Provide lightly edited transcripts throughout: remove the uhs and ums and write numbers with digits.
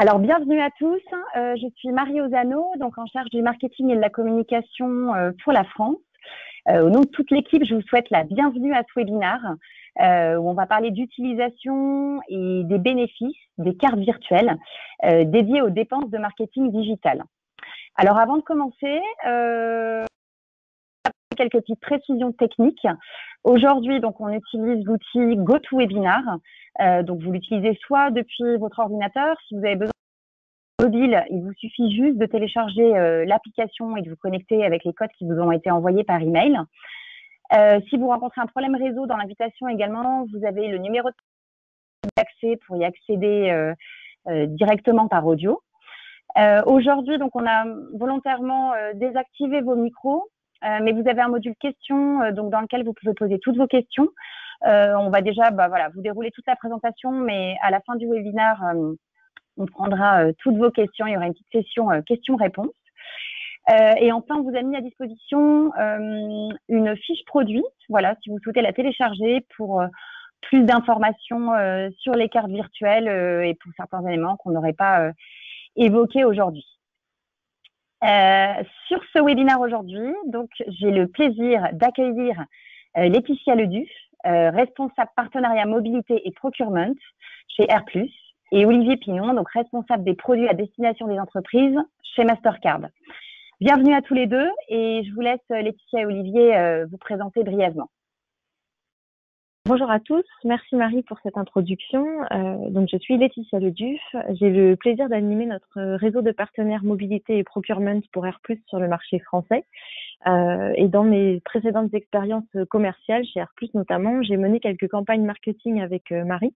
Alors, bienvenue à tous. Je suis Marie Ozano, donc en charge du marketing et de la communication pour la France. Au nom de toute l'équipe, je vous souhaite la bienvenue à ce webinaire où on va parler d'utilisation et des bénéfices des cartes virtuelles dédiées aux dépenses de marketing digital. Alors, avant de commencer, quelques petites précisions techniques. Aujourd'hui, donc, on utilise l'outil GoToWebinar. Donc, vous l'utilisez soit depuis votre ordinateur, si vous avez besoin de mobile, il vous suffit juste de télécharger l'application et de vous connecter avec les codes qui vous ont été envoyés par email. Si vous rencontrez un problème réseau dans l'invitation également, vous avez le numéro d'accès pour y accéder directement par audio. Aujourd'hui, donc, on a volontairement désactivé vos micros, mais vous avez un module questions donc dans lequel vous pouvez poser toutes vos questions. On va déjà vous dérouler toute la présentation, mais à la fin du webinaire, on prendra toutes vos questions. Il y aura une petite session questions-réponses. Et enfin, on vous a mis à disposition une fiche produit. Voilà, si vous souhaitez la télécharger pour plus d'informations sur les cartes virtuelles et pour certains éléments qu'on n'aurait pas évoqués aujourd'hui. Sur ce webinaire aujourd'hui, donc j'ai le plaisir d'accueillir Laetitia Leduf, responsable partenariat mobilité et procurement chez Airplus, et Olivier Pinon, donc responsable des produits à destination des entreprises chez Mastercard. Bienvenue à tous les deux et je vous laisse Laetitia et Olivier vous présenter brièvement. Bonjour à tous, merci Marie pour cette introduction. Donc je suis Laetitia Leduf, j'ai le plaisir d'animer notre réseau de partenaires mobilité et procurement pour Airplus sur le marché français. Et dans mes précédentes expériences commerciales, chez Airplus notamment, j'ai mené quelques campagnes marketing avec Marie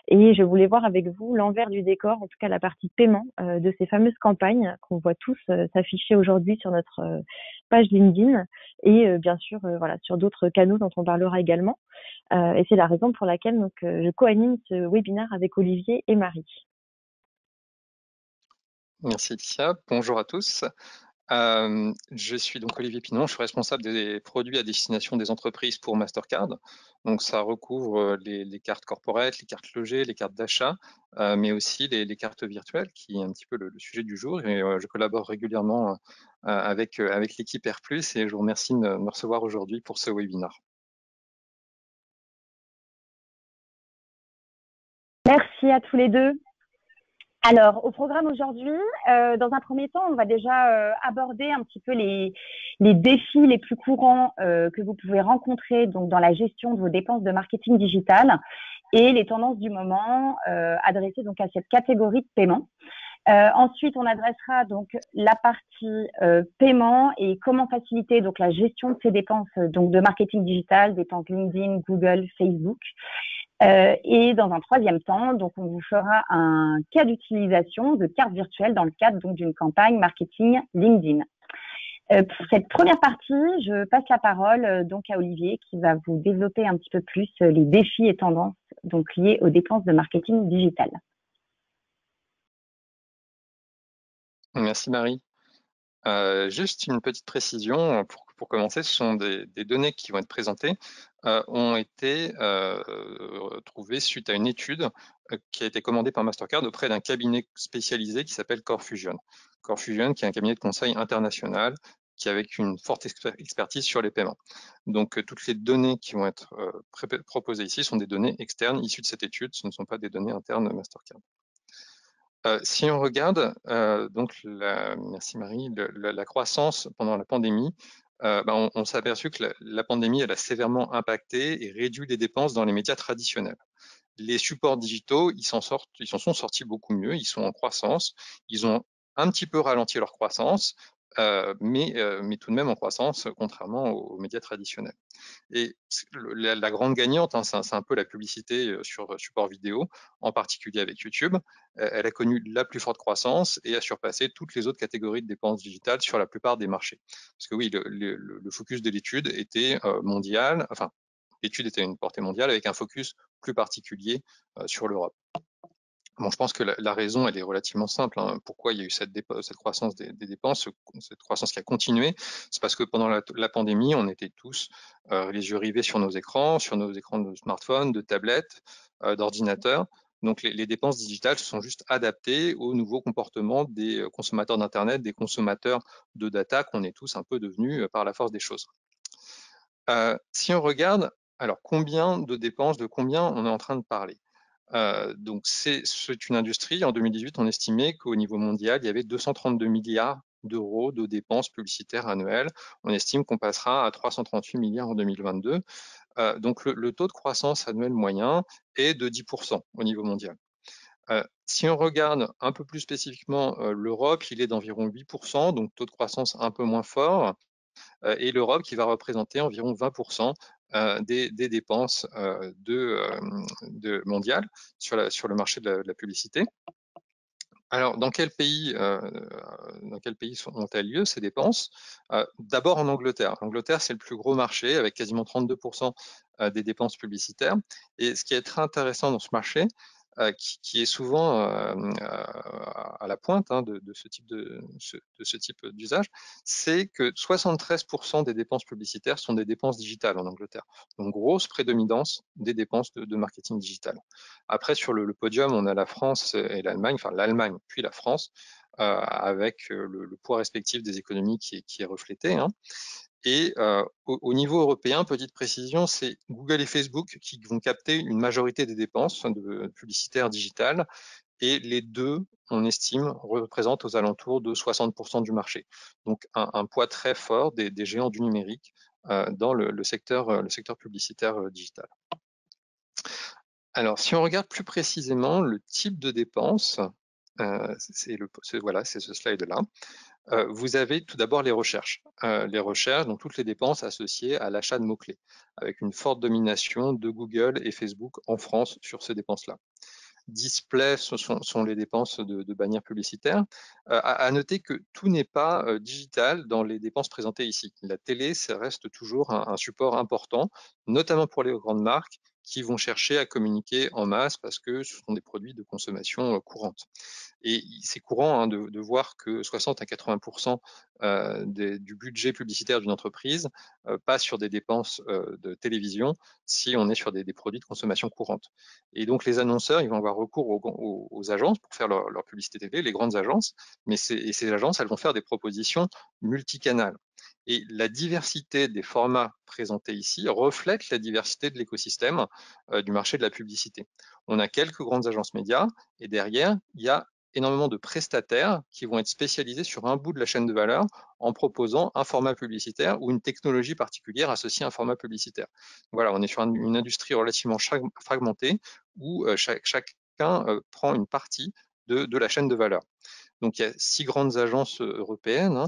et je voulais voir avec vous l'envers du décor, en tout cas la partie paiement de ces fameuses campagnes qu'on voit tous s'afficher aujourd'hui sur notre page LinkedIn et bien sûr sur d'autres canaux dont on parlera également. Et c'est la raison pour laquelle donc, je co-anime ce webinaire avec Olivier et Marie. Merci Laetitia, bonjour à tous. Je suis donc Olivier Pinon, je suis responsable des produits à destination des entreprises pour Mastercard. Donc ça recouvre les cartes corporate, les cartes logées, les cartes d'achat, mais aussi les cartes virtuelles, qui est un petit peu le sujet du jour. Et je collabore régulièrement avec l'équipe Airplus et je vous remercie de me recevoir aujourd'hui pour ce webinaire. Merci à tous les deux. Alors, au programme aujourd'hui, dans un premier temps, on va déjà aborder un petit peu les défis les plus courants que vous pouvez rencontrer donc dans la gestion de vos dépenses de marketing digital et les tendances du moment adressées donc à cette catégorie de paiement. Ensuite, on adressera donc la partie paiement et comment faciliter donc la gestion de ces dépenses donc de marketing digital, dépenses LinkedIn, Google, Facebook. Et dans un troisième temps, donc on vous fera un cas d'utilisation de cartes virtuelles dans le cadre donc d'une campagne marketing LinkedIn. Pour cette première partie, je passe la parole donc à Olivier qui va vous développer un petit peu plus les défis et tendances donc liés aux dépenses de marketing digital. Merci Marie. Juste une petite précision pour commencer, ce sont des données qui vont être présentées, ont été trouvées suite à une étude qui a été commandée par Mastercard auprès d'un cabinet spécialisé qui s'appelle CoreFusion. CoreFusion, qui est un cabinet de conseil international qui a avec une forte expertise sur les paiements. Donc toutes les données qui vont être proposées ici sont des données externes issues de cette étude, ce ne sont pas des données internes de Mastercard. Si on regarde, merci Marie, la croissance pendant la pandémie, on s'est aperçu que la pandémie elle a sévèrement impacté et réduit les dépenses dans les médias traditionnels. Les supports digitaux, ils s'en sont sortis beaucoup mieux, ils sont en croissance, ils ont un petit peu ralenti leur croissance, mais tout de même en croissance, contrairement aux médias traditionnels. Et la grande gagnante, c'est un peu la publicité sur support vidéo, en particulier avec YouTube. Elle a connu la plus forte croissance et a surpassé toutes les autres catégories de dépenses digitales sur la plupart des marchés. Parce que oui, le focus de l'étude était mondial, enfin, l'étude était une portée mondiale avec un focus plus particulier sur l'Europe. Bon, je pense que la raison, elle est relativement simple. Pourquoi il y a eu cette croissance des dépenses, cette croissance qui a continué, c'est parce que pendant la pandémie, on était tous les yeux rivés sur nos écrans de smartphones, de tablettes, d'ordinateurs. Donc, les dépenses digitales se sont juste adaptées au nouveau comportement des consommateurs d'Internet, des consommateurs de data qu'on est tous un peu devenus par la force des choses. Si on regarde, alors combien de dépenses, de combien on est en train de parler? Donc c'est une industrie, en 2018, on estimait qu'au niveau mondial, il y avait 232 milliards d'euros de dépenses publicitaires annuelles. On estime qu'on passera à 338 milliards en 2022. Donc le taux de croissance annuel moyen est de 10% au niveau mondial. Si on regarde un peu plus spécifiquement l'Europe, il est d'environ 8%, donc taux de croissance un peu moins fort, et l'Europe qui va représenter environ 20% des dépenses mondiales sur le marché de la publicité. Alors, dans quel pays ont-elles lieu, ces dépenses? D'abord en Angleterre. L'Angleterre, c'est le plus gros marché, avec quasiment 32% des dépenses publicitaires. Et ce qui est très intéressant dans ce marché, qui est souvent à la pointe de ce type d'usage, c'est que 73% des dépenses publicitaires sont des dépenses digitales en Angleterre. Donc, grosse prédominance des dépenses de marketing digital. Après, sur le podium, on a la France et l'Allemagne, enfin l'Allemagne puis la France, avec le poids respectif des économies qui est reflété. Et au niveau européen, petite précision, c'est Google et Facebook qui vont capter une majorité des dépenses publicitaires digitales, et les deux, on estime, représentent aux alentours de 60% du marché. Donc un poids très fort des géants du numérique dans le secteur publicitaire digital. Alors, si on regarde plus précisément le type de dépenses, c'est ce slide-là. Vous avez tout d'abord les recherches. Les recherches, donc toutes les dépenses associées à l'achat de mots-clés, avec une forte domination de Google et Facebook en France sur ces dépenses-là. Display, ce sont les dépenses de bannières publicitaires. À noter que tout n'est pas digital dans les dépenses présentées ici. La télé, ça reste toujours un support important, notamment pour les grandes marques qui vont chercher à communiquer en masse parce que ce sont des produits de consommation courante. Et c'est courant de voir que 60 à 80% du budget publicitaire d'une entreprise passe sur des dépenses de télévision si on est sur des produits de consommation courante. Et donc les annonceurs, ils vont avoir recours aux agences pour faire leur publicité télé, les grandes agences, mais ces agences, elles vont faire des propositions multicanales. Et la diversité des formats présentés ici reflète la diversité de l'écosystème du marché de la publicité. On a quelques grandes agences médias et derrière, il y a énormément de prestataires qui vont être spécialisés sur un bout de la chaîne de valeur en proposant un format publicitaire ou une technologie particulière associée à un format publicitaire. Voilà, on est sur une industrie relativement fragmentée où chacun prend une partie de la chaîne de valeur. Donc il y a 6 grandes agences européennes,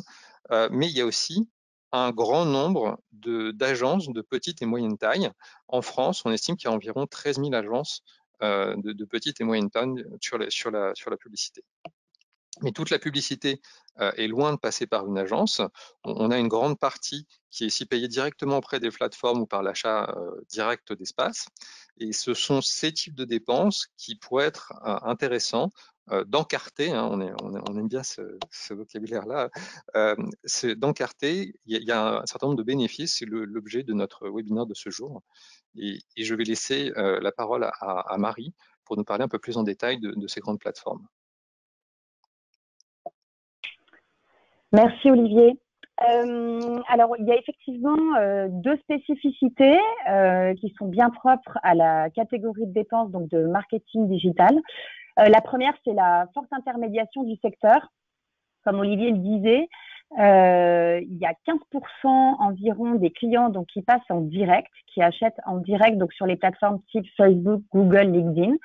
mais il y a aussi un grand nombre d'agences de petite et moyenne taille. En France, on estime qu'il y a environ 13 000 agences de petite et moyenne taille sur la publicité. Mais toute la publicité est loin de passer par une agence. On a une grande partie qui est ici payée directement auprès des plateformes ou par l'achat direct d'espace. Et ce sont ces types de dépenses qui pourraient être intéressants d'encarter, on aime bien ce vocabulaire-là, d'encarter. Il y a un certain nombre de bénéfices, c'est l'objet de notre webinaire de ce jour. Et je vais laisser la parole à Marie pour nous parler un peu plus en détail de ces grandes plateformes. Merci Olivier. Alors, il y a effectivement deux spécificités qui sont bien propres à la catégorie de dépenses donc de marketing digital. La première, c'est la forte intermédiation du secteur. Comme Olivier le disait, il y a 15% environ des clients donc, qui passent en direct, qui achètent en direct donc, sur les plateformes type Facebook, Google, LinkedIn.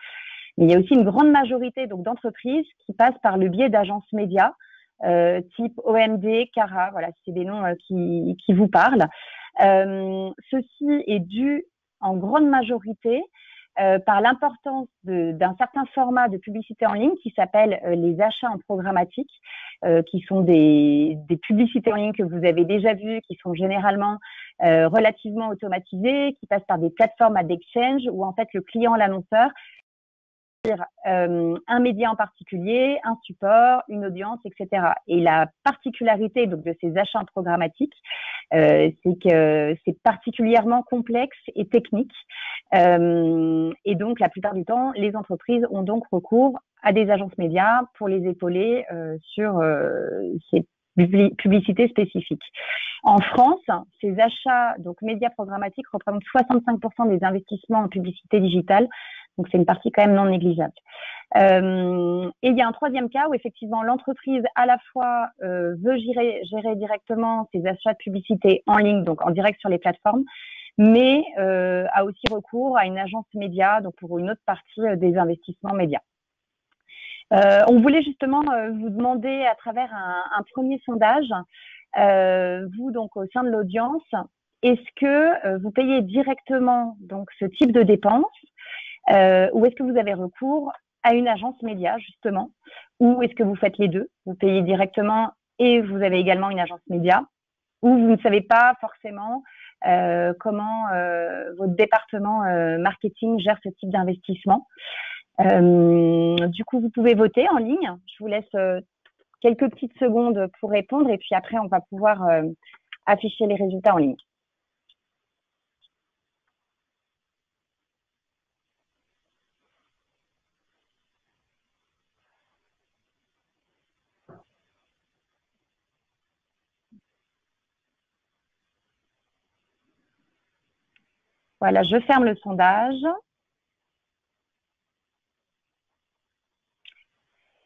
Mais il y a aussi une grande majorité donc, d'entreprises qui passent par le biais d'agences médias, type OMD, Cara, voilà, c'est des noms qui vous parlent. Ceci est dû en grande majorité par l'importance d'un certain format de publicité en ligne qui s'appelle les achats en programmatique, qui sont des publicités en ligne que vous avez déjà vues, qui sont généralement relativement automatisées, qui passent par des plateformes à d'exchange où en fait le client, l'annonceur, un média en particulier, un support, une audience, etc. Et la particularité donc de ces achats programmatiques, c'est que c'est particulièrement complexe et technique. Et donc, la plupart du temps, les entreprises ont donc recours à des agences médias pour les épauler sur ces publicités spécifiques. En France, ces achats donc médias programmatiques représentent 65% des investissements en publicité digitale. Donc, c'est une partie quand même non négligeable. Et il y a un troisième cas où effectivement l'entreprise à la fois veut gérer directement ses achats de publicité en ligne, donc en direct sur les plateformes, mais a aussi recours à une agence média, donc pour une autre partie des investissements médias. On voulait justement vous demander à travers un premier sondage, vous donc au sein de l'audience, est-ce que vous payez directement donc ce type de dépenses ou est-ce que vous avez recours à une agence média justement, ou est-ce que vous faites les deux, vous payez directement et vous avez également une agence média, ou vous ne savez pas forcément comment votre département marketing gère ce type d'investissement. Du coup, vous pouvez voter en ligne. Je vous laisse quelques petites secondes pour répondre et puis après, on va pouvoir afficher les résultats en ligne. Voilà, je ferme le sondage.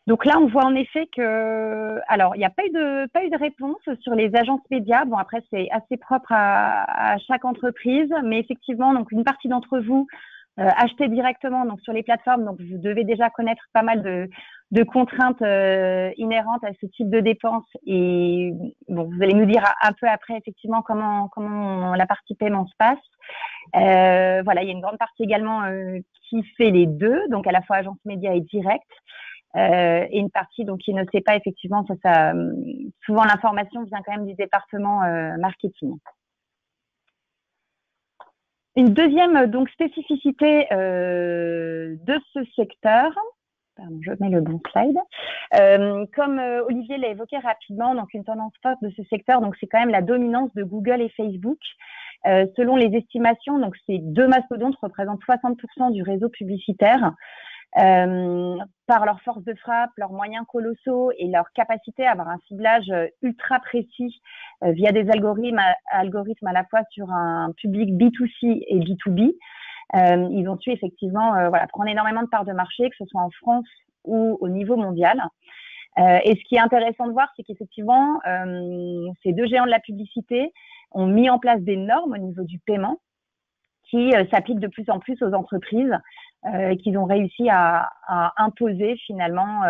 Donc là, on voit en effet que, alors, il n'y a pas eu de réponse sur les agences médias. Bon, après, c'est assez propre à chaque entreprise, mais effectivement, donc une partie d'entre vous achetez directement donc sur les plateformes. Donc, vous devez déjà connaître pas mal de contraintes inhérentes à ce type de dépenses. Et bon, vous allez nous dire un peu après effectivement comment la partie paiement se passe. Voilà, il y a une grande partie également qui fait les deux, donc à la fois agence média et direct. Et une partie donc qui ne sait pas effectivement ça souvent l'information vient quand même du département marketing. Une deuxième donc spécificité de ce secteur, pardon, je mets le bon slide. Comme Olivier l'a évoqué rapidement, donc une tendance forte de ce secteur, donc c'est quand même la dominance de Google et Facebook. Selon les estimations, donc ces deux mastodontes représentent 60% du réseau publicitaire. Par leur force de frappe, leurs moyens colossaux et leur capacité à avoir un ciblage ultra précis via des algorithmes à la fois sur un public B2C et B2B. Ils ont su effectivement prendre énormément de parts de marché, que ce soit en France ou au niveau mondial. Et ce qui est intéressant de voir, c'est qu'effectivement, ces deux géants de la publicité ont mis en place des normes au niveau du paiement qui s'appliquent de plus en plus aux entreprises et qu'ils ont réussi à imposer finalement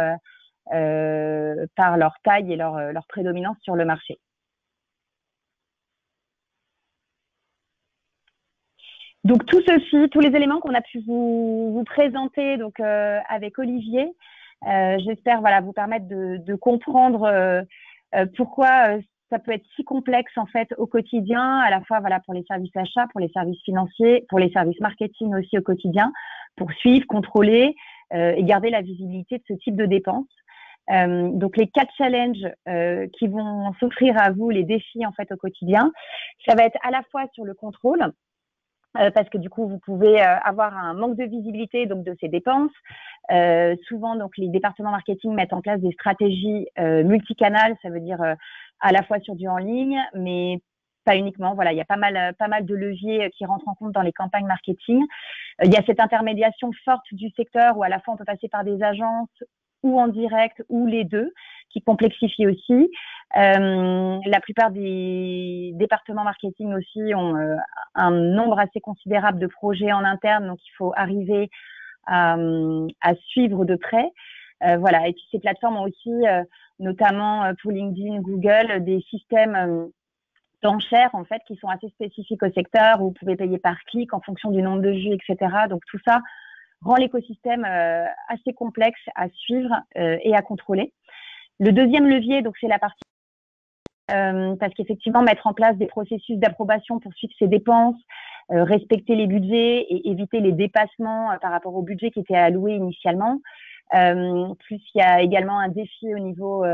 par leur taille et leur prédominance sur le marché. Donc tout ceci, tous les éléments qu'on a pu vous présenter donc avec Olivier, j'espère vous permettre de comprendre pourquoi ça peut être si complexe en fait au quotidien, à la fois pour les services achats, pour les services financiers, pour les services marketing aussi au quotidien, pour suivre, contrôler et garder la visibilité de ce type de dépenses. Donc les 4 challenges qui vont s'offrir à vous, les défis en fait au quotidien, ça va être à la fois sur le contrôle, parce que du coup vous pouvez avoir un manque de visibilité donc de ces dépenses. Souvent donc les départements marketing mettent en place des stratégies multicanales, ça veut dire à la fois sur du en ligne, mais pas uniquement. Voilà, il y a pas mal de leviers qui rentrent en compte dans les campagnes marketing. Il y a cette intermédiation forte du secteur où à la fois on peut passer par des agences ou en direct ou les deux, qui complexifie aussi. La plupart des départements marketing aussi ont un nombre assez considérable de projets en interne, donc il faut arriver à suivre de près. Voilà. Et puis ces plateformes ont aussi, notamment pour LinkedIn, Google, des systèmes d'enchères en fait qui sont assez spécifiques au secteur où vous pouvez payer par clic en fonction du nombre de vues, etc. Donc tout ça rend l'écosystème assez complexe à suivre et à contrôler. Le deuxième levier, donc c'est la partie parce qu'effectivement mettre en place des processus d'approbation pour suivre ses dépenses, respecter les budgets et éviter les dépassements par rapport au budget qui était alloué initialement. Plus il y a également un défi au niveau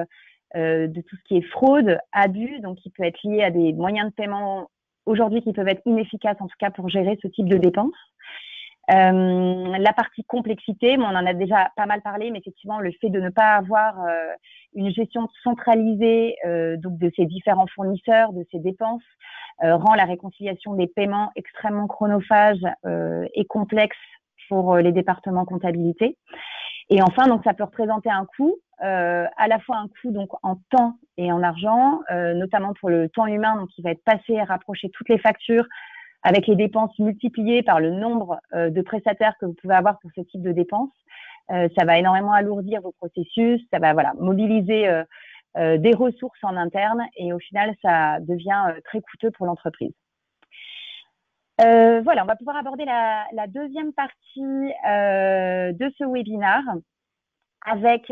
de tout ce qui est fraude, abus, donc qui peut être lié à des moyens de paiement aujourd'hui qui peuvent être inefficaces en tout cas pour gérer ce type de dépenses. La partie complexité, on en a déjà pas mal parlé, mais effectivement, le fait de ne pas avoir une gestion centralisée donc de ces différents fournisseurs, de ces dépenses, rend la réconciliation des paiements extrêmement chronophage et complexe pour les départements comptabilité. Et enfin, donc ça peut représenter un coût, à la fois un coût donc en temps et en argent, notamment pour le temps humain, donc qui va être passé à rapprocher toutes les factures avec les dépenses multipliées par le nombre de prestataires que vous pouvez avoir pour ce type de dépenses. Ça va énormément alourdir vos processus, ça va mobiliser des ressources en interne et au final, ça devient très coûteux pour l'entreprise. On va pouvoir aborder la deuxième partie de ce webinaire avec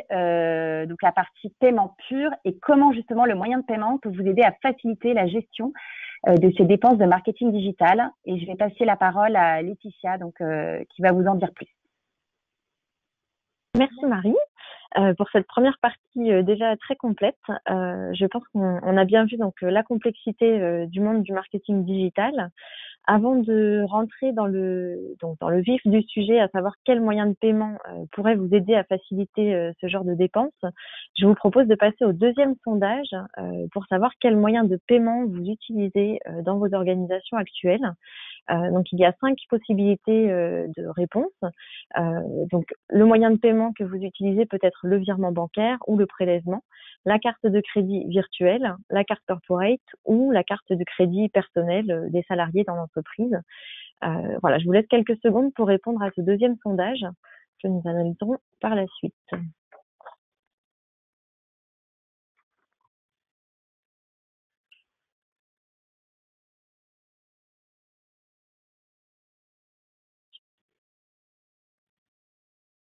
donc la partie paiement pur et comment justement le moyen de paiement peut vous aider à faciliter la gestion de ces dépenses de marketing digital. Et je vais passer la parole à Laetitia, donc qui va vous en dire plus. Merci Marie pour cette première partie déjà très complète. Je pense qu'on a bien vu donc la complexité du monde du marketing digital. Avant de rentrer dans le vif du sujet, à savoir quels moyens de paiement pourraient vous aider à faciliter ce genre de dépenses, je vous propose de passer au deuxième sondage pour savoir quels moyens de paiement vous utilisez dans vos organisations actuelles. Donc, il y a 5 possibilités de réponse. Donc, le moyen de paiement que vous utilisez peut être le virement bancaire ou le prélèvement, la carte de crédit virtuelle, la carte corporate ou la carte de crédit personnelle des salariés dans l'entreprise. Je vous laisse quelques secondes pour répondre à ce deuxième sondage que nous analyserons par la suite.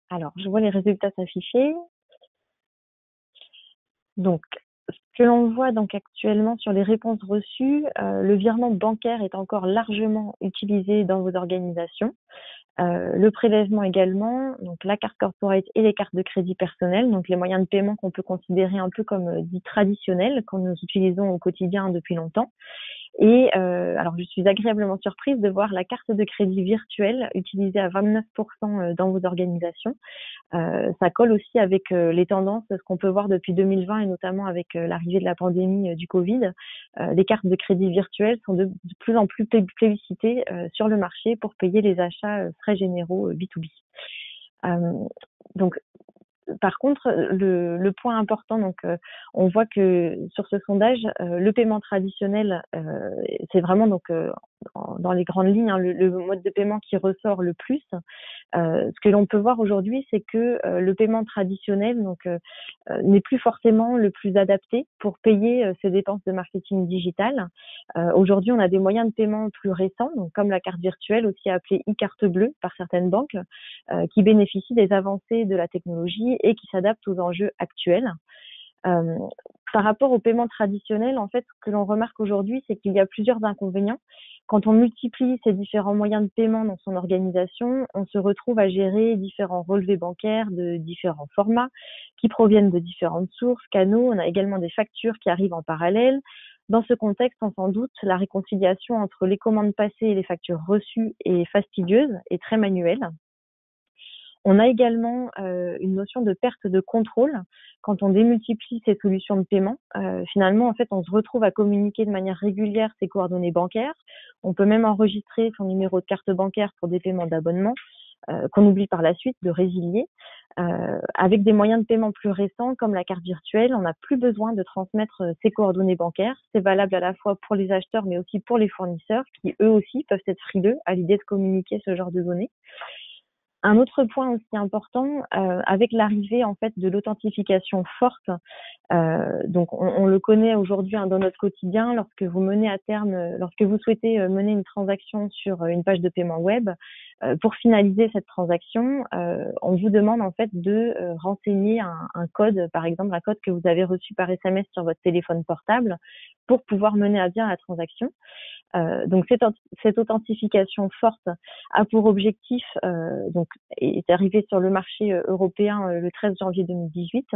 Alors, je vois les résultats s'afficher. Donc, ce que l'on voit donc actuellement sur les réponses reçues, le virement bancaire est encore largement utilisé dans vos organisations. Le prélèvement également, donc la carte corporate et les cartes de crédit personnel, donc les moyens de paiement qu'on peut considérer un peu comme dits traditionnels, que nous utilisons au quotidien depuis longtemps. Et alors, je suis agréablement surprise de voir la carte de crédit virtuelle utilisée à 29% dans vos organisations. Ça colle aussi avec les tendances, ce qu'on peut voir depuis 2020 et notamment avec l'arrivée de la pandémie du Covid. Les cartes de crédit virtuelles sont de plus en plus plébiscitées sur le marché pour payer les achats frais généraux B2B. Donc, par contre, le point important, donc on voit que sur ce sondage, le paiement traditionnel, c'est vraiment donc dans les grandes lignes le mode de paiement qui ressort le plus. Ce que l'on peut voir aujourd'hui, c'est que le paiement traditionnel n'est plus forcément le plus adapté pour payer ces dépenses de marketing digital. Aujourd'hui, on a des moyens de paiement plus récents, donc comme la carte virtuelle, aussi appelée e-carte bleue par certaines banques, qui bénéficient des avancées de la technologie et qui s'adaptent aux enjeux actuels. Par rapport au paiement traditionnel, en fait, ce que l'on remarque aujourd'hui, c'est qu'il y a plusieurs inconvénients. Quand on multiplie ces différents moyens de paiement dans son organisation, on se retrouve à gérer différents relevés bancaires de différents formats qui proviennent de différentes sources, canaux. On a également des factures qui arrivent en parallèle. Dans ce contexte, on s'en doute, la réconciliation entre les commandes passées et les factures reçues est fastidieuse et très manuelle. On a également une notion de perte de contrôle quand on démultiplie ces solutions de paiement. Finalement, en fait, on se retrouve à communiquer de manière régulière ses coordonnées bancaires. On peut même enregistrer son numéro de carte bancaire pour des paiements d'abonnement qu'on oublie par la suite de résilier. Avec des moyens de paiement plus récents comme la carte virtuelle, on n'a plus besoin de transmettre ses coordonnées bancaires. C'est valable à la fois pour les acheteurs mais aussi pour les fournisseurs qui eux aussi peuvent être frileux à l'idée de communiquer ce genre de données. Un autre point aussi important, avec l'arrivée en fait de l'authentification forte, donc on le connaît aujourd'hui dans notre quotidien. Lorsque vous souhaitez mener une transaction sur une page de paiement web, pour finaliser cette transaction, on vous demande en fait de renseigner un code, par exemple un code que vous avez reçu par SMS sur votre téléphone portable, pour pouvoir mener à bien la transaction. Donc cette authentification forte a pour objectif, donc est arrivée sur le marché européen le 13 janvier 2018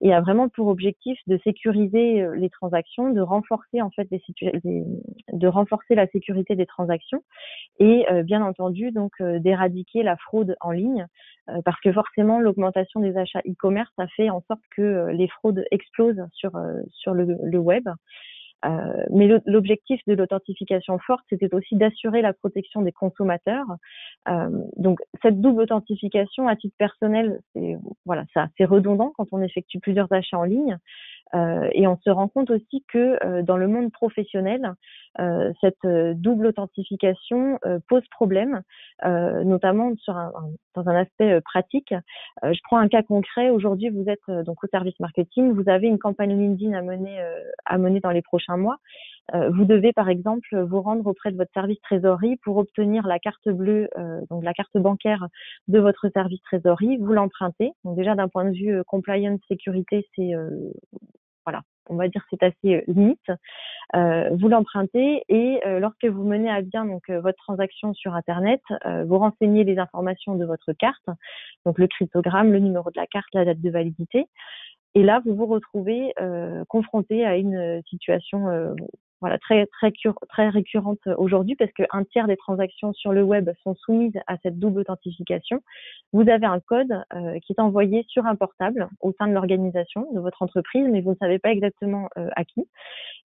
et a vraiment pour objectif de sécuriser les transactions, de renforcer en fait de renforcer la sécurité des transactions et bien entendu donc d'éradiquer la fraude en ligne parce que forcément l'augmentation des achats e-commerce a fait en sorte que les fraudes explosent sur le web. Mais l'objectif de l'authentification forte, c'était aussi d'assurer la protection des consommateurs. Donc cette double authentification à titre personnel, c'est redondant quand on effectue plusieurs achats en ligne. Et on se rend compte aussi que dans le monde professionnel, cette double authentification pose problème, notamment dans un aspect pratique. Je prends un cas concret. Aujourd'hui, vous êtes donc au service marketing, vous avez une campagne LinkedIn à mener dans les prochains mois. Vous devez par exemple vous rendre auprès de votre service trésorerie pour obtenir la carte bleue, donc la carte bancaire de votre service trésorerie. Vous l'empruntez. Donc déjà d'un point de vue compliance sécurité, c'est on va dire c'est assez limite. Vous l'empruntez et lorsque vous menez à bien donc votre transaction sur Internet, vous renseignez les informations de votre carte, donc le cryptogramme, le numéro de la carte, la date de validité. Et là, vous vous retrouvez confronté à une situation très récurrente aujourd'hui parce qu'un tiers des transactions sur le web sont soumises à cette double authentification. Vous avez un code qui est envoyé sur un portable au sein de l'organisation de votre entreprise, mais vous ne savez pas exactement à qui.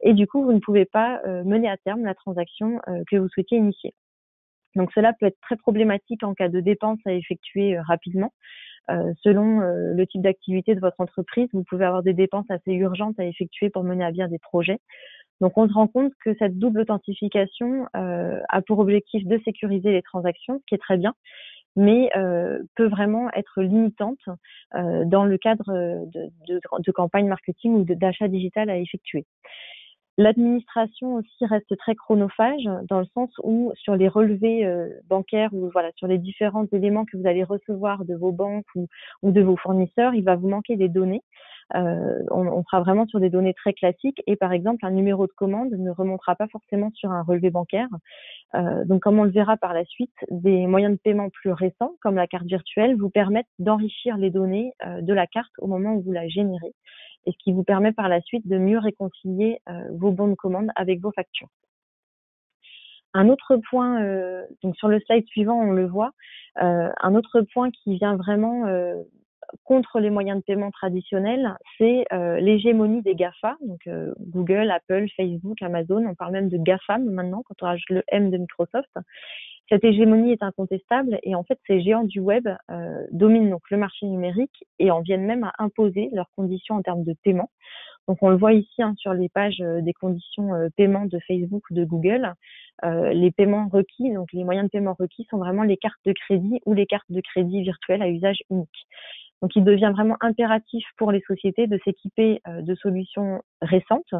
Et du coup, vous ne pouvez pas mener à terme la transaction que vous souhaitiez initier. Donc cela peut être très problématique en cas de dépenses à effectuer rapidement. Selon le type d'activité de votre entreprise, vous pouvez avoir des dépenses assez urgentes à effectuer pour mener à bien des projets. Donc, on se rend compte que cette double authentification a pour objectif de sécuriser les transactions, ce qui est très bien, mais peut vraiment être limitante dans le cadre de campagnes marketing ou d'achat digital à effectuer. L'administration aussi reste très chronophage dans le sens où sur les relevés bancaires ou sur les différents éléments que vous allez recevoir de vos banques ou de vos fournisseurs, il va vous manquer des données. On sera vraiment sur des données très classiques et par exemple un numéro de commande ne remontera pas forcément sur un relevé bancaire. Donc comme on le verra par la suite, des moyens de paiement plus récents comme la carte virtuelle vous permettent d'enrichir les données de la carte au moment où vous la générez et ce qui vous permet par la suite de mieux réconcilier vos bons de commande avec vos factures. Un autre point, donc sur le slide suivant, on le voit, un autre point qui vient vraiment contre les moyens de paiement traditionnels, c'est l'hégémonie des GAFA, donc Google, Apple, Facebook, Amazon, on parle même de GAFAM maintenant quand on rajoute le M de Microsoft. Cette hégémonie est incontestable et en fait ces géants du web dominent donc le marché numérique et en viennent même à imposer leurs conditions en termes de paiement. Donc on le voit ici sur les pages des conditions paiement de Facebook ou de Google. Les paiements requis, donc les moyens de paiement requis sont vraiment les cartes de crédit ou les cartes de crédit virtuelles à usage unique. Donc, il devient vraiment impératif pour les sociétés de s'équiper de solutions récentes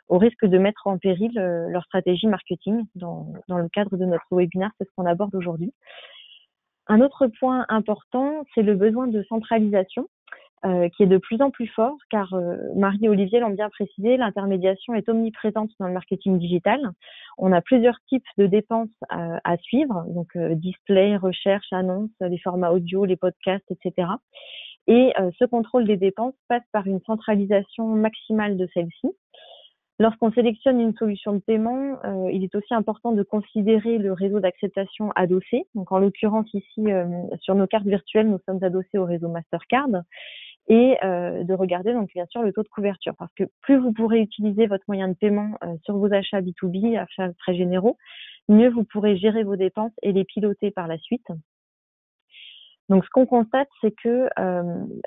au risque de mettre en péril leur stratégie marketing. Dans le cadre de notre webinaire, c'est ce qu'on aborde aujourd'hui. Un autre point important, c'est le besoin de centralisation qui est de plus en plus fort car Marie et Olivier l'ont bien précisé, l'intermédiation est omniprésente dans le marketing digital. On a plusieurs types de dépenses à suivre, donc display, recherche, annonces, les formats audio, les podcasts, etc. Et ce contrôle des dépenses passe par une centralisation maximale de celle-ci. Lorsqu'on sélectionne une solution de paiement, il est aussi important de considérer le réseau d'acceptation adossé. Donc, en l'occurrence, ici, sur nos cartes virtuelles, nous sommes adossés au réseau Mastercard et de regarder donc bien sûr le taux de couverture parce que plus vous pourrez utiliser votre moyen de paiement sur vos achats B2B, achats très généraux, mieux vous pourrez gérer vos dépenses et les piloter par la suite. Donc, ce qu'on constate, c'est que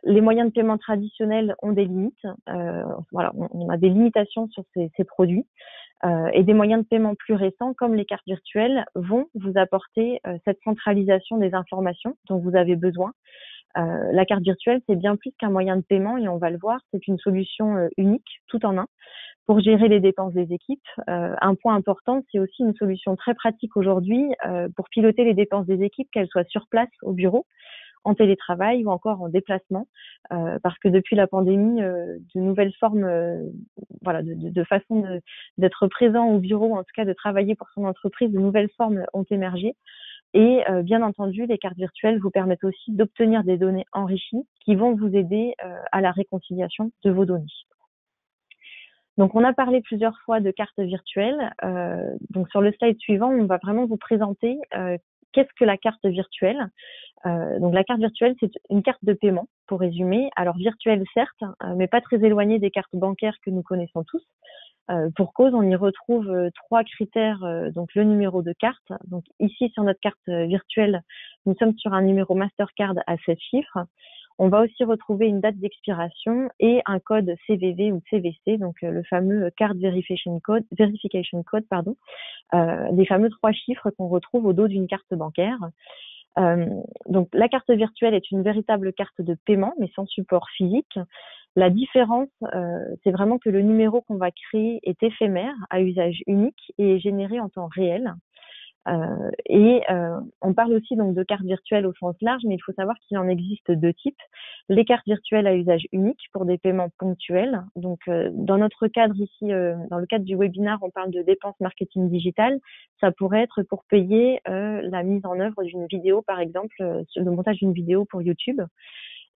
les moyens de paiement traditionnels ont des limites. On a des limitations sur ces produits. Et des moyens de paiement plus récents, comme les cartes virtuelles, vont vous apporter cette centralisation des informations dont vous avez besoin. La carte virtuelle, c'est bien plus qu'un moyen de paiement, et on va le voir, c'est une solution unique, tout en un, pour gérer les dépenses des équipes. Un point important, c'est aussi une solution très pratique aujourd'hui pour piloter les dépenses des équipes, qu'elles soient sur place au bureau en télétravail ou encore en déplacement, parce que depuis la pandémie, de nouvelles formes de façon d'être présent au bureau, en tout cas de travailler pour son entreprise, de nouvelles formes ont émergé. Et bien entendu, les cartes virtuelles vous permettent aussi d'obtenir des données enrichies qui vont vous aider à la réconciliation de vos données. Donc, on a parlé plusieurs fois de cartes virtuelles. Donc, sur le slide suivant, on va vraiment vous présenter qu'est-ce que la carte virtuelle. Donc, la carte virtuelle, c'est une carte de paiement, pour résumer. Alors, virtuelle, certes, mais pas très éloignée des cartes bancaires que nous connaissons tous. Pour cause, on y retrouve 3 critères, donc le numéro de carte. Donc, ici, sur notre carte virtuelle, nous sommes sur un numéro Mastercard à 7 chiffres. On va aussi retrouver une date d'expiration et un code CVV ou CVC, donc le fameux Card Verification Code, les fameux 3 chiffres qu'on retrouve au dos d'une carte bancaire. Donc la carte virtuelle est une véritable carte de paiement, mais sans support physique. La différence, c'est vraiment que le numéro qu'on va créer est éphémère, à usage unique et est généré en temps réel. On parle aussi donc de cartes virtuelles au sens large, mais il faut savoir qu'il en existe 2 types. Les cartes virtuelles à usage unique pour des paiements ponctuels. Donc, dans notre cadre ici, dans le cadre du webinaire, on parle de dépenses marketing digital. Ça pourrait être pour payer la mise en œuvre d'une vidéo, par exemple, le montage d'une vidéo pour YouTube.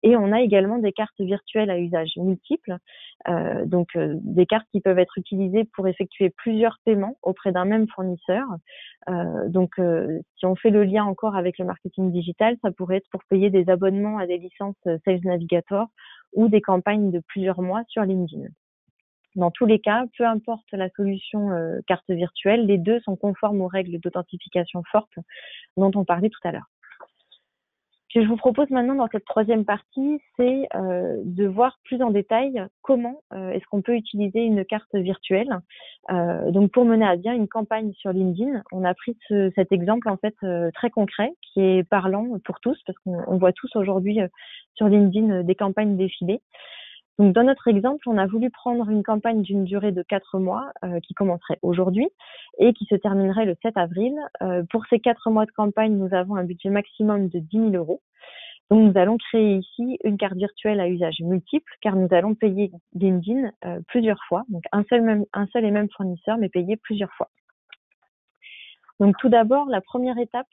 Et on a également des cartes virtuelles à usage multiple, des cartes qui peuvent être utilisées pour effectuer plusieurs paiements auprès d'un même fournisseur. Si on fait le lien encore avec le marketing digital, ça pourrait être pour payer des abonnements à des licences Sales Navigator ou des campagnes de plusieurs mois sur LinkedIn. Dans tous les cas, peu importe la solution carte virtuelle, les deux sont conformes aux règles d'authentification fortes dont on parlait tout à l'heure. Ce que je vous propose maintenant dans cette 3e partie, c'est de voir plus en détail comment est-ce qu'on peut utiliser une carte virtuelle. Donc pour mener à bien une campagne sur LinkedIn, on a pris cet exemple en fait très concret qui est parlant pour tous parce qu'on voit tous aujourd'hui sur LinkedIn des campagnes défiler. Donc, dans notre exemple, on a voulu prendre une campagne d'une durée de 4 mois qui commencerait aujourd'hui et qui se terminerait le 7 avril. Pour ces 4 mois de campagne, nous avons un budget maximum de 10 000 euros. Donc, nous allons créer ici une carte virtuelle à usage multiple car nous allons payer LinkedIn plusieurs fois. Donc, un seul et même fournisseur, mais payé plusieurs fois. Donc tout d'abord, la première étape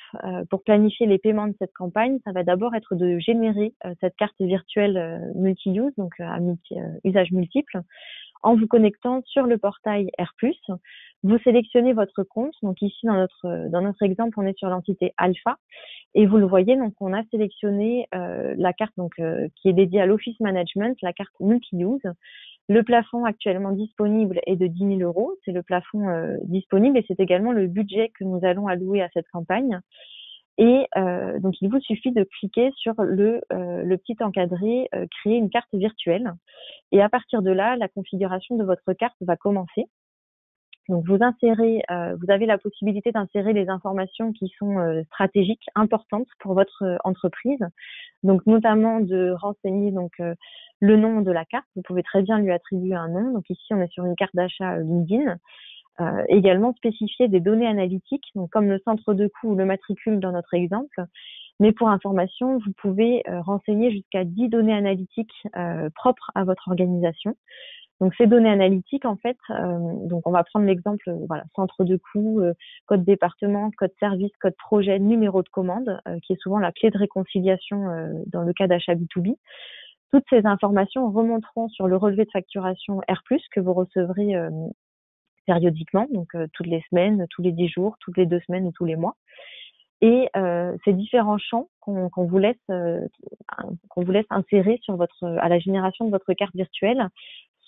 pour planifier les paiements de cette campagne, ça va d'abord être de générer cette carte virtuelle multi-use, donc à usage multiple, en vous connectant sur le portail R+. Vous sélectionnez votre compte. Donc ici, dans notre exemple, on est sur l'entité Alpha. Et vous le voyez, donc on a sélectionné la carte qui est dédiée à l'Office Management, la carte multi-use. Le plafond actuellement disponible est de 10 000 euros. C'est le plafond disponible et c'est également le budget que nous allons allouer à cette campagne. Et donc, il vous suffit de cliquer sur le petit encadré « Créer une carte virtuelle ». Et à partir de là, la configuration de votre carte va commencer. Donc, vous avez la possibilité d'insérer les informations qui sont stratégiques, importantes pour votre entreprise. Donc, notamment de renseigner le nom de la carte. Vous pouvez très bien lui attribuer un nom. Donc, ici, on est sur une carte d'achat LinkedIn. Également spécifier des données analytiques, donc comme le centre de coût ou le matricule dans notre exemple. Mais pour information, vous pouvez renseigner jusqu'à 10 données analytiques propres à votre organisation. Donc ces données analytiques, en fait, donc on va prendre l'exemple, centre de coût, code département, code service, code projet, numéro de commande, qui est souvent la clé de réconciliation dans le cas d'achat B2B. Toutes ces informations remonteront sur le relevé de facturation R+, que vous recevrez périodiquement, donc toutes les semaines, tous les 10 jours, toutes les 2 semaines ou tous les mois. Et ces différents champs qu'on vous laisse insérer à la génération de votre carte virtuelle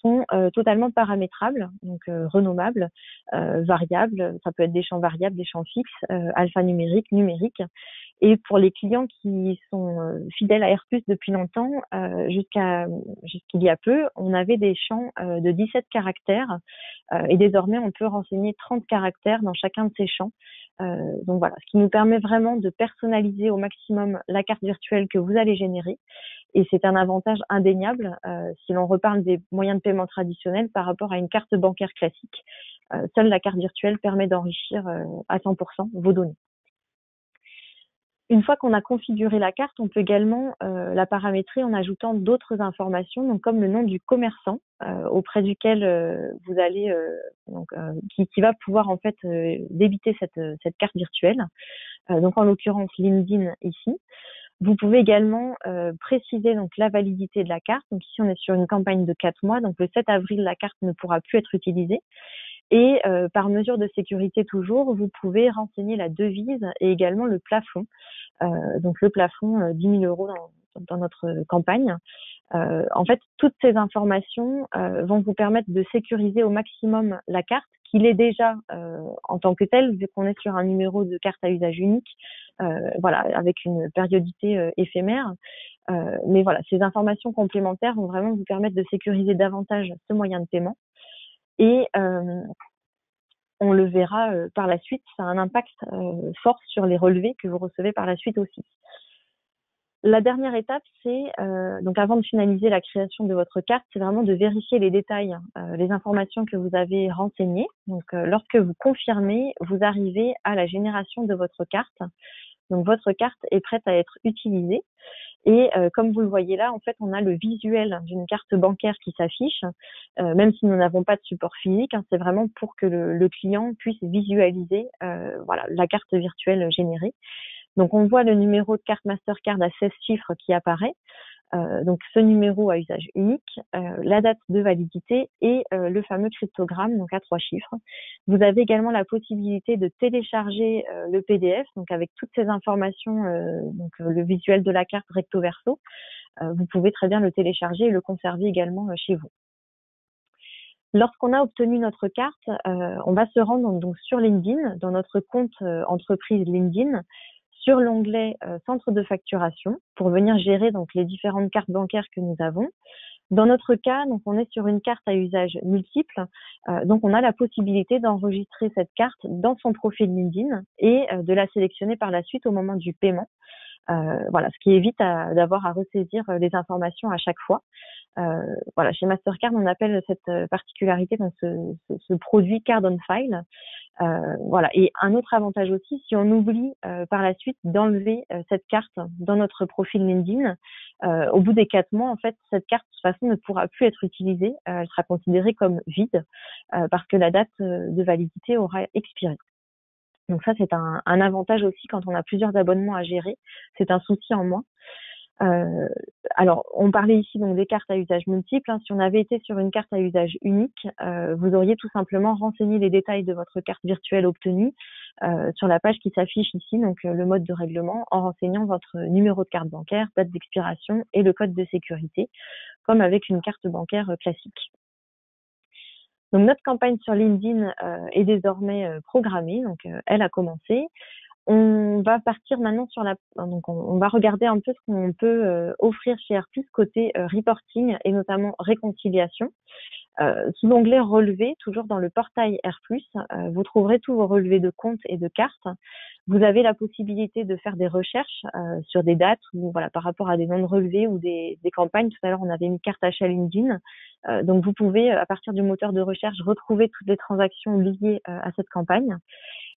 sont totalement paramétrables, donc renommables, variables. Ça peut être des champs variables, des champs fixes, alphanumériques, numériques. Et pour les clients qui sont fidèles à R+, depuis longtemps, jusqu'il y a peu, on avait des champs de 17 caractères et désormais on peut renseigner 30 caractères dans chacun de ces champs. Donc voilà, ce qui nous permet vraiment de personnaliser au maximum la carte virtuelle que vous allez générer. Et c'est un avantage indéniable si l'on reparle des moyens de paiement traditionnels par rapport à une carte bancaire classique. Seule la carte virtuelle permet d'enrichir à 100% vos données. Une fois qu'on a configuré la carte, on peut également la paramétrer en ajoutant d'autres informations, donc comme le nom du commerçant auprès duquel vous allez, qui va pouvoir en fait débiter cette carte virtuelle. Donc en l'occurrence LinkedIn ici. Vous pouvez également préciser donc la validité de la carte. Donc ici on est sur une campagne de 4 mois, donc le 7 avril la carte ne pourra plus être utilisée. Et par mesure de sécurité toujours, vous pouvez renseigner la devise et également le plafond. Donc le plafond 10 000 euros dans notre campagne. En fait, toutes ces informations vont vous permettre de sécuriser au maximum la carte, qu'il est déjà en tant que telle, vu qu'on est sur un numéro de carte à usage unique, voilà, avec une périodicité éphémère. Mais voilà, ces informations complémentaires vont vraiment vous permettre de sécuriser davantage ce moyen de paiement. Et on le verra par la suite, ça a un impact fort sur les relevés que vous recevez par la suite aussi. La dernière étape, c'est donc avant de finaliser la création de votre carte, c'est vraiment de vérifier les détails, les informations que vous avez renseignées. Donc, lorsque vous confirmez, vous arrivez à la génération de votre carte. Donc, votre carte est prête à être utilisée. Et comme vous le voyez là, en fait, on a le visuel d'une carte bancaire qui s'affiche, même si nous n'avons pas de support physique. Hein, c'est vraiment pour que le client puisse visualiser voilà, la carte virtuelle générée. Donc, on voit le numéro de carte Mastercard à 16 chiffres qui apparaît. Donc, ce numéro à usage unique, la date de validité et le fameux cryptogramme, donc à 3 chiffres. Vous avez également la possibilité de télécharger le PDF, donc avec toutes ces informations, donc le visuel de la carte recto verso. Vous pouvez très bien le télécharger et le conserver également chez vous. Lorsqu'on a obtenu notre carte, on va se rendre donc sur LinkedIn, dans notre compte entreprise LinkedIn, sur l'onglet centre de facturation pour venir gérer donc les différentes cartes bancaires que nous avons. Dans notre cas, donc on est sur une carte à usage multiple, donc on a la possibilité d'enregistrer cette carte dans son profil LinkedIn et de la sélectionner par la suite au moment du paiement. Voilà, ce qui évite d'avoir à ressaisir les informations à chaque fois. Voilà, chez Mastercard, on appelle cette particularité donc ce produit Card on File. Voilà. Et un autre avantage aussi, si on oublie par la suite d'enlever cette carte dans notre profil LinkedIn, au bout des 4 mois, en fait, cette carte de toute façon ne pourra plus être utilisée. Elle sera considérée comme vide parce que la date de validité aura expiré. Donc ça, c'est un avantage aussi quand on a plusieurs abonnements à gérer. C'est un souci en moins. Alors, on parlait ici donc des cartes à usage multiple. Hein. Si on avait été sur une carte à usage unique, vous auriez tout simplement renseigné les détails de votre carte virtuelle obtenue sur la page qui s'affiche ici, donc le mode de règlement, en renseignant votre numéro de carte bancaire, date d'expiration et le code de sécurité, comme avec une carte bancaire classique. Donc notre campagne sur LinkedIn est désormais programmée, donc elle a commencé. On va partir maintenant sur donc on va regarder un peu ce qu'on peut offrir chez R+, côté reporting et notamment réconciliation. Sous l'onglet relevés, toujours dans le portail R+, vous trouverez tous vos relevés de compte et de carte. Vous avez la possibilité de faire des recherches sur des dates ou voilà par rapport à des noms de relevés ou des campagnes. Tout à l'heure, on avait mis carte achat LinkedIn. Donc vous pouvez, à partir du moteur de recherche, retrouver toutes les transactions liées à cette campagne.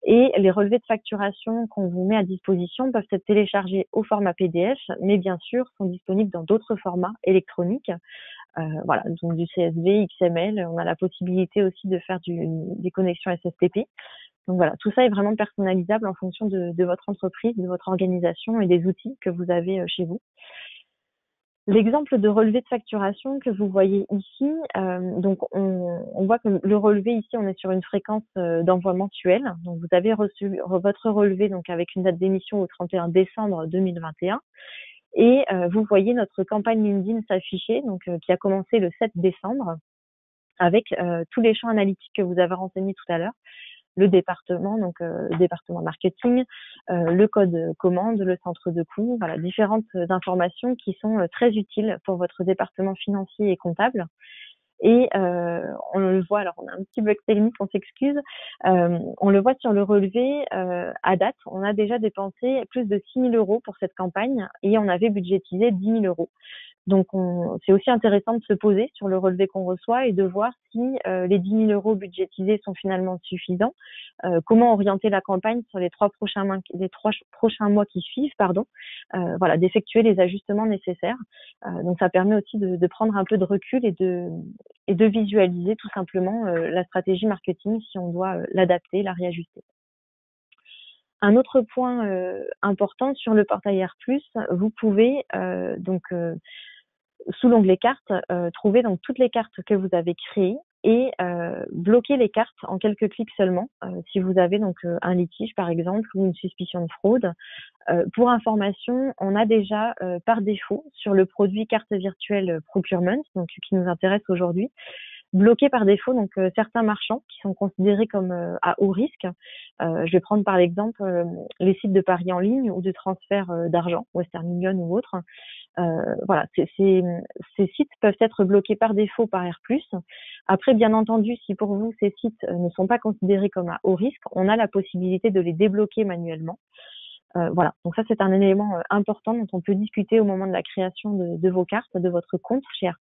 Et les relevés de facturation qu'on vous met à disposition peuvent être téléchargés au format PDF, mais bien sûr sont disponibles dans d'autres formats électroniques. Voilà, donc du CSV, XML. On a la possibilité aussi de faire des connexions SFTP. Donc voilà, tout ça est vraiment personnalisable en fonction de votre entreprise, de votre organisation et des outils que vous avez chez vous. L'exemple de relevé de facturation que vous voyez ici, donc on voit que le relevé ici, on est sur une fréquence d'envoi mensuel. Donc vous avez reçu votre relevé donc avec une date d'émission au 31 décembre 2021. Et vous voyez notre campagne LinkedIn s'afficher, donc qui a commencé le 7 décembre, avec tous les champs analytiques que vous avez renseignés tout à l'heure. Le département, donc le département marketing, le code commande, le centre de coût, voilà, différentes informations qui sont très utiles pour votre département financier et comptable. Et on le voit, alors on a un petit bug technique, on s'excuse, on le voit sur le relevé à date, on a déjà dépensé plus de 6 000 € pour cette campagne et on avait budgétisé 10 000 €. Donc, c'est aussi intéressant de se poser sur le relevé qu'on reçoit et de voir si les 10 000 € budgétisés sont finalement suffisants. Comment orienter la campagne sur les 3 prochains mois qui suivent, voilà, d'effectuer les ajustements nécessaires. Donc, ça permet aussi de prendre un peu de recul et de visualiser tout simplement la stratégie marketing si on doit l'adapter, la réajuster. Un autre point important sur le portail R+, vous pouvez sous l'onglet cartes, trouver donc toutes les cartes que vous avez créées et bloquer les cartes en quelques clics seulement si vous avez donc un litige par exemple ou une suspicion de fraude. Pour information, on a déjà par défaut sur le produit carte virtuelle procurement, donc qui nous intéresse aujourd'hui, bloqué par défaut donc certains marchands qui sont considérés comme à haut risque. Je vais prendre par exemple les sites de paris en ligne ou de transfert d'argent, Western Union ou autres. Voilà, ces sites peuvent être bloqués par défaut par R+. Après, bien entendu, si pour vous ces sites ne sont pas considérés comme à haut risque, on a la possibilité de les débloquer manuellement. Voilà, donc ça c'est un élément important dont on peut discuter au moment de la création de vos cartes, de votre compte chez R+.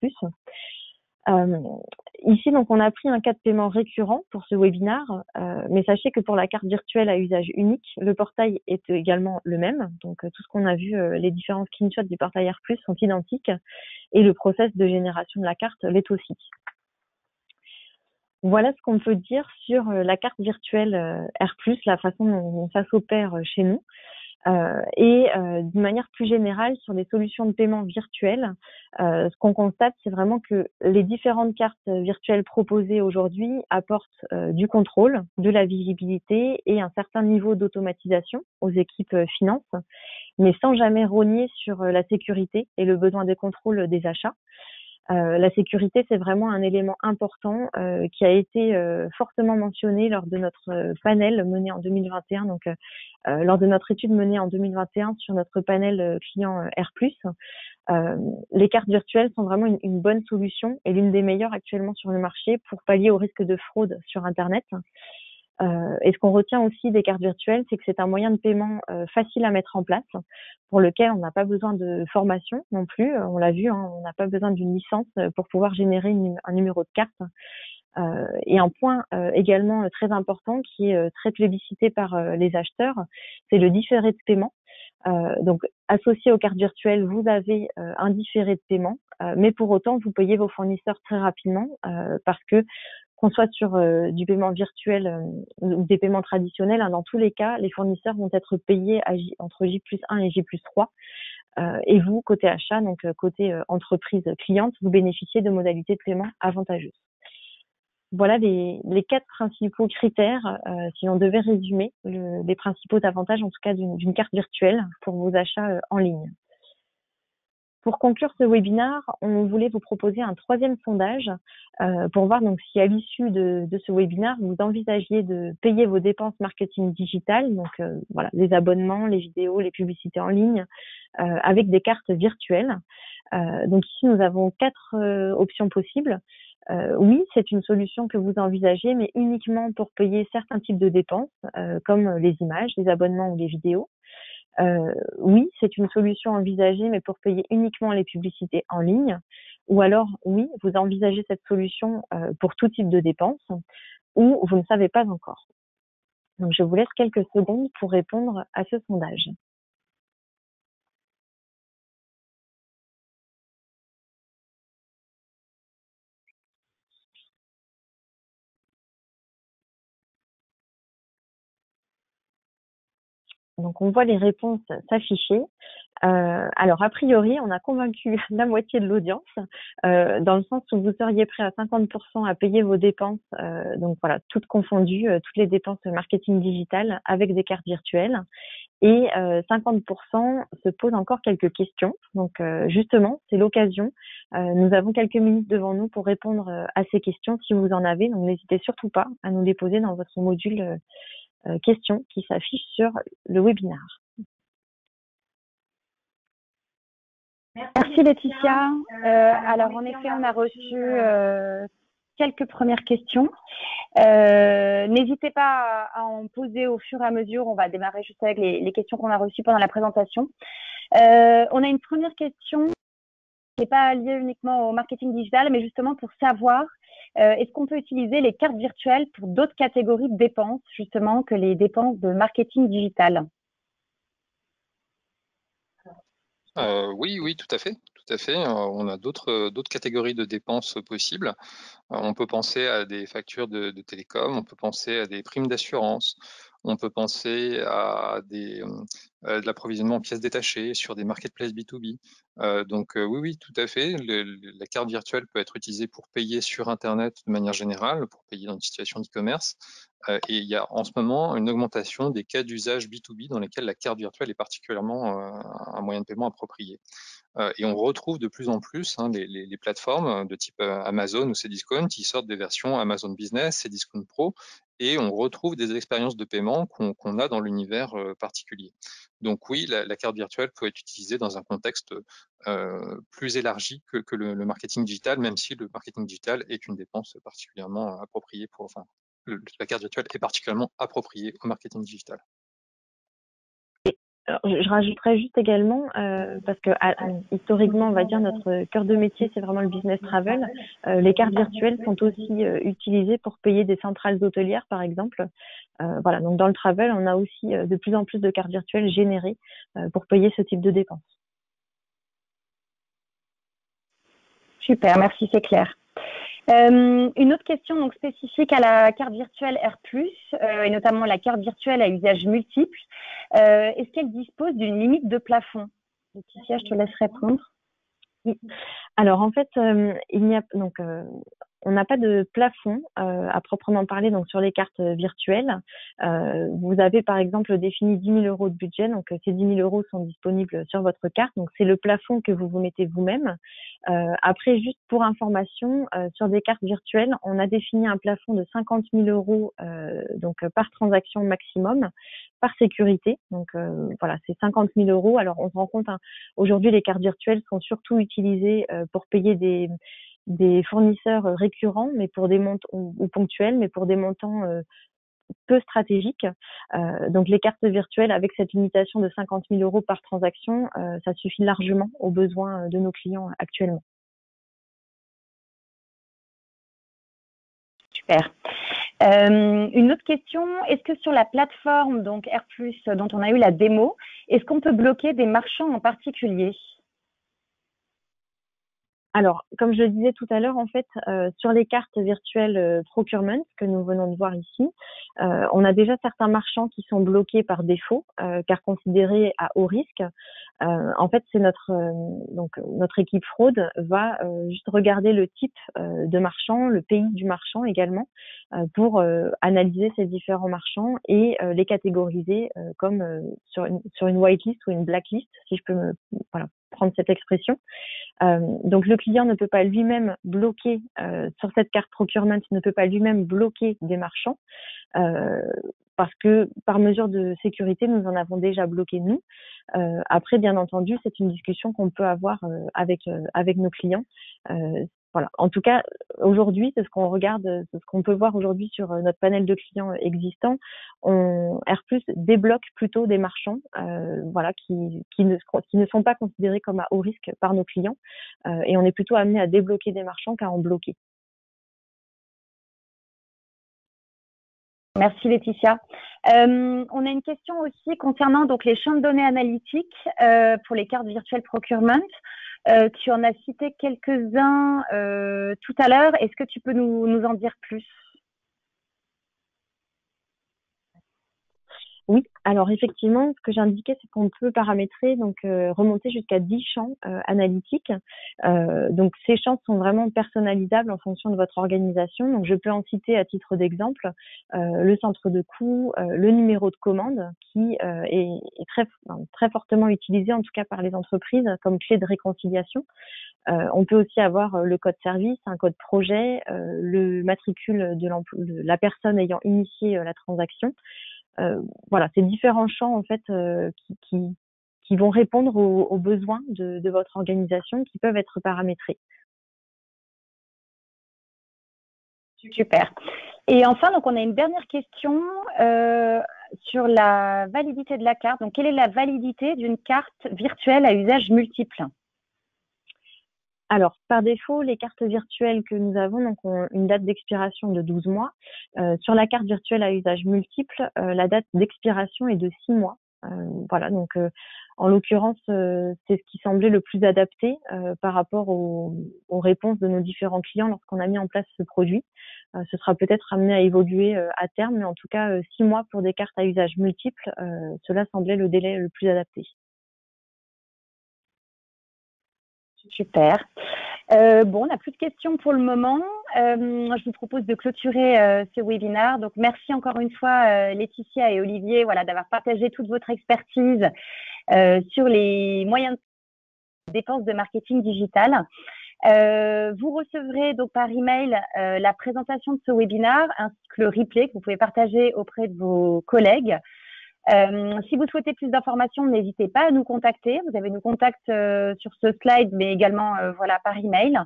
Ici, donc, on a pris un cas de paiement récurrent pour ce webinaire, mais sachez que pour la carte virtuelle à usage unique, le portail est également le même. Donc, tout ce qu'on a vu, les différents screenshots du portail R+, sont identiques et le process de génération de la carte l'est aussi. Voilà ce qu'on peut dire sur la carte virtuelle R+, la façon dont ça s'opère chez nous. Et d'une manière plus générale sur les solutions de paiement virtuelles, ce qu'on constate, c'est vraiment que les différentes cartes virtuelles proposées aujourd'hui apportent du contrôle, de la visibilité et un certain niveau d'automatisation aux équipes finance, mais sans jamais rogner sur la sécurité et le besoin de contrôle des achats. La sécurité, c'est vraiment un élément important qui a été fortement mentionné lors de notre panel mené en 2021, donc lors de notre étude menée en 2021 sur notre panel client R+. Les cartes virtuelles sont vraiment une bonne solution et l'une des meilleures actuellement sur le marché pour pallier au risque de fraude sur Internet. Et ce qu'on retient aussi des cartes virtuelles, c'est que c'est un moyen de paiement facile à mettre en place, pour lequel on n'a pas besoin de formation non plus. On l'a vu, hein, on n'a pas besoin d'une licence pour pouvoir générer un numéro de carte. Et un point également très important qui est très plébiscité par les acheteurs, c'est le différé de paiement. Donc, associé aux cartes virtuelles, vous avez un différé de paiement, mais pour autant, vous payez vos fournisseurs très rapidement parce que qu'on soit sur du paiement virtuel ou des paiements traditionnels, hein, dans tous les cas, les fournisseurs vont être payés entre J+1 et J+3. Et vous, côté achat, donc côté entreprise cliente, vous bénéficiez de modalités de paiement avantageuses. Voilà les 4 principaux critères, si on devait résumer les principaux avantages, en tout cas d'une carte virtuelle pour vos achats en ligne. Pour conclure ce webinaire, on voulait vous proposer un 3e sondage pour voir donc si à l'issue de ce webinaire, vous envisagiez de payer vos dépenses marketing digitales, donc voilà, les abonnements, les vidéos, les publicités en ligne, avec des cartes virtuelles. Donc ici, nous avons 4 options possibles. Oui, c'est une solution que vous envisagez, mais uniquement pour payer certains types de dépenses, comme les images, les abonnements ou les vidéos. Oui, c'est une solution envisagée, mais pour payer uniquement les publicités en ligne. Ou alors, oui, vous envisagez cette solution pour tout type de dépenses, ou vous ne savez pas encore. Donc, je vous laisse quelques secondes pour répondre à ce sondage. Donc, on voit les réponses s'afficher. Alors, a priori, on a convaincu la moitié de l'audience, dans le sens où vous seriez prêt à 50% à payer vos dépenses, donc voilà, toutes confondues, toutes les dépenses marketing digital avec des cartes virtuelles. Et 50% se posent encore quelques questions. Donc, justement, c'est l'occasion. Nous avons quelques minutes devant nous pour répondre à ces questions si vous en avez. Donc, n'hésitez surtout pas à nous les poser dans votre module questions qui s'affiche sur le webinaire. Merci Laetitia. Alors en effet, on a reçu quelques premières questions. N'hésitez pas à en poser au fur et à mesure. On va démarrer juste avec les questions qu'on a reçues pendant la présentation. On a une première question n'est pas lié uniquement au marketing digital, mais justement pour savoir est-ce qu'on peut utiliser les cartes virtuelles pour d'autres catégories de dépenses, justement, que les dépenses de marketing digital? Oui, oui, tout à fait. Tout à fait. On a d'autres catégories de dépenses possibles. On peut penser à des factures de télécom, on peut penser à des primes d'assurance, on peut penser à de l'approvisionnement en pièces détachées sur des marketplaces B2B. Donc oui, oui, tout à fait. La carte virtuelle peut être utilisée pour payer sur Internet de manière générale, pour payer dans une situation d'e-commerce. Et il y a en ce moment une augmentation des cas d'usage B2B dans lesquels la carte virtuelle est particulièrement un moyen de paiement approprié. Et on retrouve de plus en plus les plateformes de type Amazon ou Cdiscount qui sortent des versions Amazon Business, Cdiscount Pro, et on retrouve des expériences de paiement qu'on a dans l'univers particulier. Donc oui, la carte virtuelle peut être utilisée dans un contexte plus élargi que le marketing digital, même si le marketing digital est une dépense particulièrement appropriée la carte virtuelle est particulièrement appropriée au marketing digital. Alors, je rajouterais juste également, parce que historiquement, on va dire, notre cœur de métier, c'est vraiment le business travel. Les cartes virtuelles sont aussi utilisées pour payer des centrales hôtelières, par exemple. Voilà, donc dans le travel, on a aussi de plus en plus de cartes virtuelles générées pour payer ce type de dépenses. Super, merci, c'est clair. Une autre question donc spécifique à la carte virtuelle R+, et notamment la carte virtuelle à usage multiple. Est-ce qu'elle dispose d'une limite de plafond? Laetitia, je te laisse répondre. Oui. Alors en fait, il n'y a donc on n'a pas de plafond à proprement parler donc sur les cartes virtuelles. Vous avez par exemple défini 10 000 € de budget, donc ces 10 000 € sont disponibles sur votre carte, donc c'est le plafond que vous mettez vous-même. Après, juste pour information, sur des cartes virtuelles, on a défini un plafond de 50 000 € donc par transaction maximum, par sécurité. Donc voilà, c'est 50 000 €. Alors on se rend compte, aujourd'hui les cartes virtuelles sont surtout utilisées pour payer des fournisseurs récurrents, mais pour des montants ou ponctuels, mais pour des montants peu stratégiques. Donc les cartes virtuelles avec cette limitation de 50 000 € par transaction, ça suffit largement aux besoins de nos clients actuellement. Super. Une autre question, est-ce que sur la plateforme donc R+, dont on a eu la démo, est-ce qu'on peut bloquer des marchands en particulier? Alors, comme je le disais tout à l'heure, en fait, sur les cartes virtuelles procurement que nous venons de voir ici, on a déjà certains marchands qui sont bloqués par défaut, car considérés à haut risque. En fait, c'est notre équipe fraude va juste regarder le type de marchand, le pays du marchand également, pour analyser ces différents marchands et les catégoriser comme sur une whitelist ou une blacklist, si je peux prendre cette expression. Donc le client ne peut pas lui-même bloquer sur cette carte procurement, ne peut pas lui-même bloquer des marchands parce que par mesure de sécurité, nous en avons déjà bloqué nous. Après, bien entendu, c'est une discussion qu'on peut avoir avec nos clients. Voilà. En tout cas, aujourd'hui, c'est ce qu'on regarde, c'est ce qu'on peut voir aujourd'hui sur notre panel de clients existants. R+ débloque plutôt des marchands, qui ne sont pas considérés comme à haut risque par nos clients, et on est plutôt amené à débloquer des marchands qu'à en bloquer. Merci Laetitia. On a une question aussi concernant donc les champs de données analytiques pour les cartes virtuelles procurement. Tu en as cité quelques-uns tout à l'heure. Est-ce que tu peux nous en dire plus? Oui, alors effectivement, ce que j'indiquais, c'est qu'on peut paramétrer, donc remonter jusqu'à 10 champs analytiques. Donc ces champs sont vraiment personnalisables en fonction de votre organisation. Donc je peux en citer à titre d'exemple le centre de coût, le numéro de commande qui est très fortement utilisé en tout cas par les entreprises comme clé de réconciliation. On peut aussi avoir le code service, un code projet, le matricule de la personne ayant initié la transaction. Voilà, c'est différents champs en fait qui vont répondre aux besoins de votre organisation, qui peuvent être paramétrés. Super. Et enfin, donc on a une dernière question sur la validité de la carte. Donc, quelle est la validité d'une carte virtuelle à usage multiple? Alors, par défaut, les cartes virtuelles que nous avons donc, ont une date d'expiration de 12 mois. Sur la carte virtuelle à usage multiple, la date d'expiration est de 6 mois. Voilà, donc en l'occurrence, c'est ce qui semblait le plus adapté par rapport aux réponses de nos différents clients lorsqu'on a mis en place ce produit. Ce sera peut-être amené à évoluer à terme, mais en tout cas, 6 mois pour des cartes à usage multiple, cela semblait le délai le plus adapté. Super. Bon, on n'a plus de questions pour le moment. Je vous propose de clôturer ce webinaire. Donc, merci encore une fois, Laetitia et Olivier, voilà, d'avoir partagé toute votre expertise sur les moyens de dépenses de marketing digital. Vous recevrez donc par email la présentation de ce webinaire ainsi que le replay que vous pouvez partager auprès de vos collègues. Si vous souhaitez plus d'informations, n'hésitez pas à nous contacter. Vous avez nos contacts sur ce slide, mais également voilà, par email.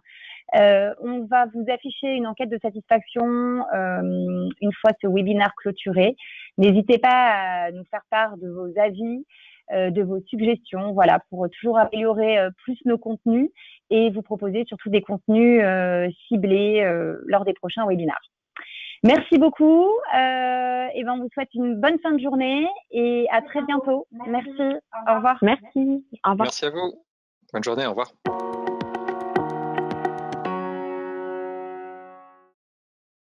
On va vous afficher une enquête de satisfaction une fois ce webinaire clôturé. N'hésitez pas à nous faire part de vos avis, de vos suggestions, voilà, pour toujours améliorer plus nos contenus et vous proposer surtout des contenus ciblés lors des prochains webinaires. Merci beaucoup. Et ben, on vous souhaite une bonne fin de journée et à très bientôt. Merci. Au revoir. Merci. Au revoir. Merci à vous. Bonne journée, au revoir.